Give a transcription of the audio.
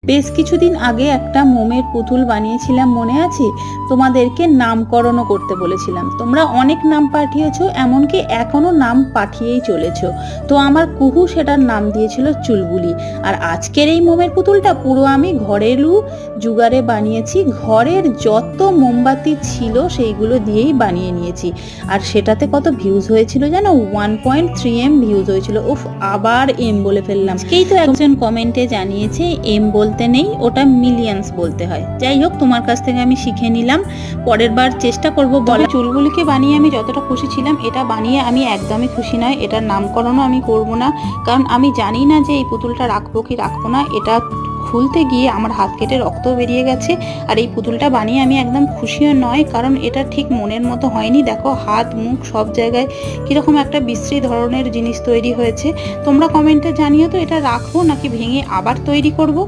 বেশ কিছুদিন আগে একটা মোমের পুতুল বানিয়েছিলাম, মনে আছে? তোমাদেরকে নামকরণও করতে বলেছিলাম। তোমরা অনেক নাম পাঠিয়েছো, এমনকি এখনো নাম পাঠিয়েই চলেছো। তো আমার কুহু সেটার নাম দিয়েছিল চুলবুলি। আর আজকের এই মোমের পুতুলটা পুরো আমি ঘরেলু জুগারে বানিয়েছি। ঘরের যত মোমবাতি ছিল সেইগুলো দিয়েই বানিয়ে নিয়েছি। আর সেটাতে কত ভিউজ হয়েছিল জানো? 1.3M ভিউজ হয়েছিল। উফ, আবার এম বলে ফেললাম। এই তো একজন কমেন্টে জানিয়েছে এম বলতে নেই, ওটা মিলিয়ন্স বলতে হয়। যাই হোক, তোমার কাছ থেকে আমি শিখে নিলাম, পরের বার চেষ্টা করব বলা। চুলগুলিকে বানিয়ে আমি যতটা খুশি ছিলাম, এটা বানিয়ে আমি একদমই খুশি নয়। এটার নামকরণও আমি করব না, কারণ আমি জানি না যে এই পুতুলটা রাখবো কি রাখবো না। এটা খুলতে গিয়ে আমার হাত কেটে রক্ত বেরিয়ে গেছে। আর এই পুতুলটা বানিয়ে আমি একদম খুশিও নয়, কারণ এটা ঠিক মনের মতো হয়নি। দেখো, হাত মুখ সব জায়গায় কীরকম একটা বিশ্রী ধরনের জিনিস তৈরি হয়েছে। তোমরা কমেন্টে জানিও তো, এটা রাখবো নাকি ভেঙে আবার তৈরি করব।